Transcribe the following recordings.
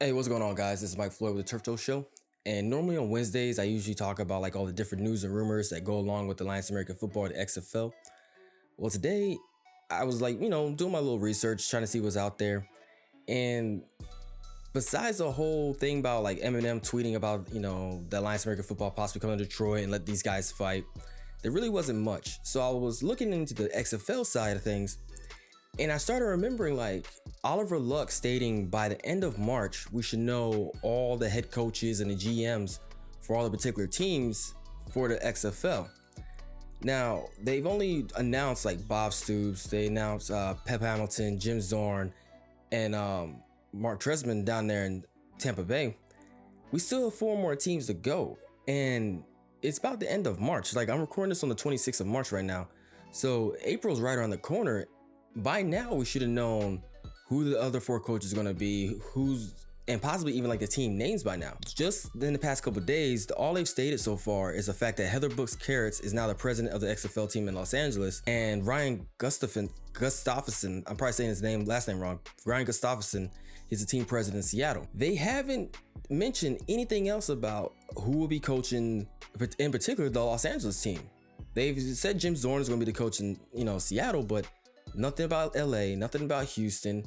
Hey, what's going on, guys? This is Mike Floyd with the Turf Toe Show. And normally on Wednesdays, I usually talk about like all the different news and rumors that go along with the Alliance American Football, the XFL. Well, today I was like, doing my little research, trying to see what's out there. And besides the whole thing about like Eminem tweeting about, the Alliance American Football possibly coming to Detroit and let these guys fight, there really wasn't much. So I was looking into the XFL side of things. And I started remembering like Oliver Luck stating by the end of March, we should know all the head coaches and the GMs for all the particular teams for the XFL. Now, they've only announced like Bob Stoops, they announced Pep Hamilton, Jim Zorn, and Mark Tresman down there in Tampa Bay. We still have 4 more teams to go. And it's about the end of March. Like I'm recording this on the 26th of March right now. So April's right around the corner. By now, we should have known who the other 4 coaches are going to be, and possibly even like the team names by now. Just in the past couple of days, all they've stated so far is the fact that Heather Brooks Carrots is now the president of the XFL team in Los Angeles, and Ryan Gustafson, I'm probably saying his last name wrong. Ryan Gustafson is the team president in Seattle. They haven't mentioned anything else about who will be coaching, in particular the Los Angeles team. They've said Jim Zorn is going to be the coach in Seattle, but nothing about LA, nothing about Houston,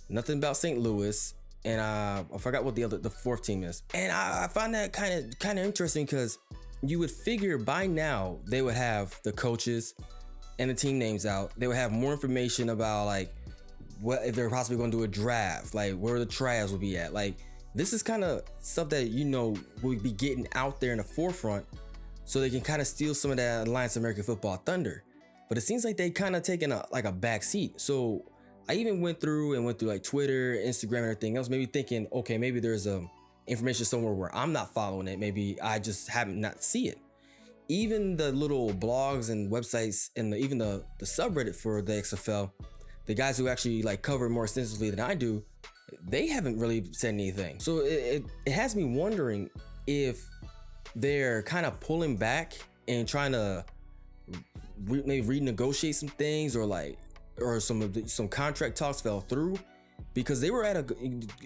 nothing about St. Louis, and I forgot what the 4th team is. And I find that kind of interesting because you would figure by now they would have the coaches and the team names out. They would have more information about like what if they're possibly going to do a draft, like where the trials will be at. Like this is kind of stuff that will be getting out there in the forefront, so they can kind of steal some of that Alliance American Football thunder. But it seems like they kind of taken a back seat. So I even went through like Twitter, Instagram, and everything else, maybe thinking, okay, maybe there's information somewhere where I'm not following it. Maybe I just haven't not see it. Even the little blogs and websites and even the subreddit for the XFL, the guys who actually like cover it more extensively than I do, they haven't really said anything. So it has me wondering if they're kind of pulling back and trying to maybe renegotiate some things, or some contract talks fell through, because they were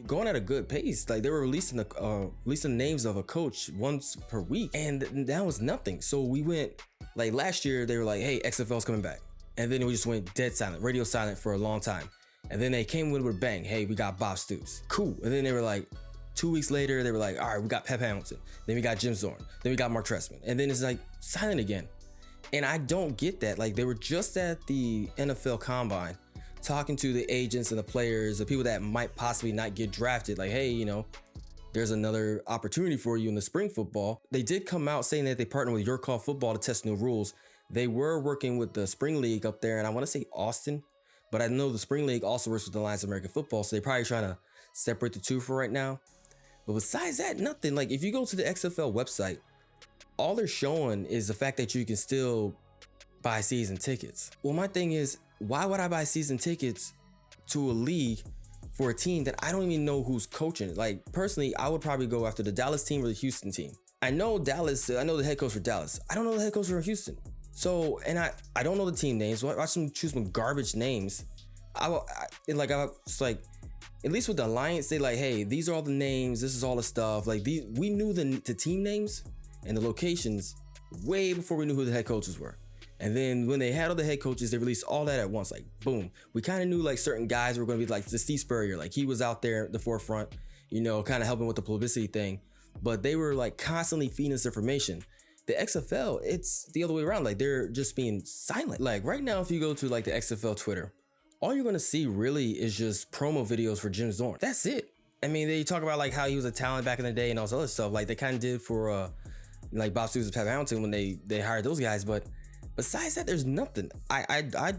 going at a good pace. Like they were releasing names of a coach once per week, and that was nothing. So we went like last year, they were like, hey, XFL's coming back, and then we just went dead silent, radio silent for a long time, and then they came with a bang. Hey, we got Bob Stoops, cool. And then they were like 2 weeks later, they were like, all right, we got Pep Hamilton, then we got Jim Zorn, then we got Mark Tresman, and then it's like silent again. And I don't get that. Like they were just at the NFL Combine talking to the agents and the players, the people that might possibly not get drafted. Like, hey, there's another opportunity for you in the spring football. They did come out saying that they partnered with Your Call Football to test new rules. They were working with the spring league up there, and I want to say Austin, but I know the spring league also works with the Alliance American Football, so they're probably trying to separate the two for right now. But besides that, nothing. Like if you go to the XFL website, all they're showing is the fact that you can still buy season tickets. Well, my thing is, why would I buy season tickets to a league for a team that I don't even know who's coaching? Like personally, I would probably go after the Dallas team or the Houston team. I know Dallas, I know the head coach for Dallas. I don't know the head coach for Houston. So, and I don't know the team names. So I watch them choose some garbage names. I was like, at least with the Alliance, they like, hey, these are all the names. This is all the stuff. Like we knew the team names and the locations way before we knew who the head coaches were. And then when they had all the head coaches, they released all that at once. Like boom, we kind of knew like certain guys were going to be like the Steve Spurrier, like he was out there at the forefront, kind of helping with the publicity thing. But they were like constantly feeding us information. The XFL, it's the other way around. Like they're just being silent. Like right now, if you go to like the XFL Twitter, all you're going to see really is just promo videos for Jim Zorn. That's it. I mean, they talk about like how he was a talent back in the day and all this other stuff. Like they kind of did for like Bob Stoops and Pep Hamilton when they hired those guys. But besides that, there's nothing. I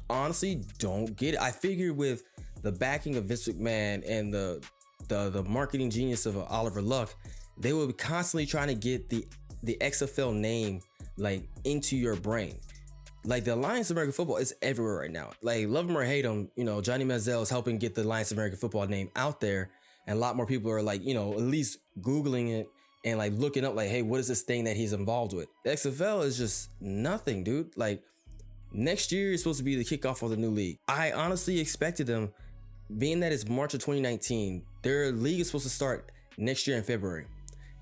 honestly don't get it. I figured with the backing of Vince McMahon and the marketing genius of Oliver Luck, they will be constantly trying to get the XFL name like into your brain. Like the Alliance American Football is everywhere right now. Like love him or hate him, Johnny Manziel is helping get the Alliance American Football name out there, and a lot more people are like, at least Googling it and like looking up like, hey, what is this thing that he's involved with? The XFL is just nothing, dude. Like next year is supposed to be the kickoff of the new league. I honestly expected them being that it's March of 2019, their league is supposed to start next year in February.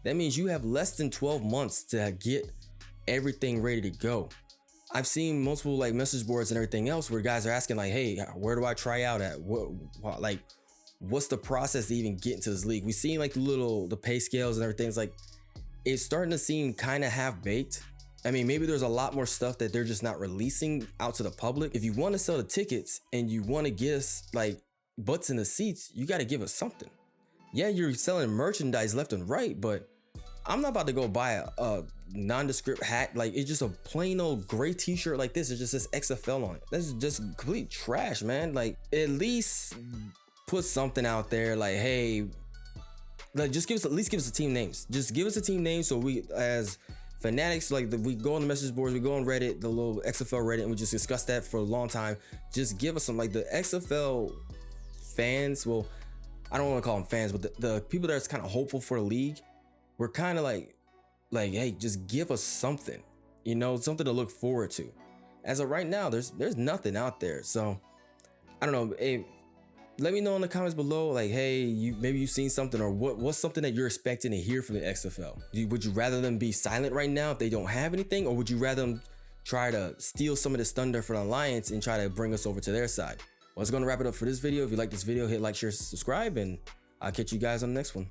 That means you have less than 12 months to get everything ready to go. I've seen multiple like message boards and everything else where guys are asking like, hey, where do I try out at? What's the process to even get into this league? We've seen like the pay scales and everything. It's like, it's starting to seem kind of half baked. I mean, maybe there's a lot more stuff that they're just not releasing out to the public. If you want to sell the tickets and you want to get us like butts in the seats, you got to give us something. Yeah, you're selling merchandise left and right, but I'm not about to go buy a nondescript hat. Like, it's just a plain old gray t-shirt like this. It just says XFL on it. That's just complete trash, man. Like, at least put something out there like, hey, like just at least give us the team names. Just give us a team name so we as fanatics, like we go on the message boards, we go on Reddit, the little XFL Reddit, and we just discuss that for a long time. Just give us some, like the XFL fans. Well, I don't want to call them fans, but the people that's kind of hopeful for the league, we're kind of like, hey, just give us something, you know, something to look forward to. As of right now, there's nothing out there. So I don't know. Hey, let me know in the comments below, like, hey, maybe you've seen something, or what's something that you're expecting to hear from the XFL. Would you rather them be silent right now if they don't have anything, or would you rather them try to steal some of this thunder from the Alliance and try to bring us over to their side? Well, that's going to wrap it up for this video. If you like this video, hit like, share, subscribe, and I'll catch you guys on the next one.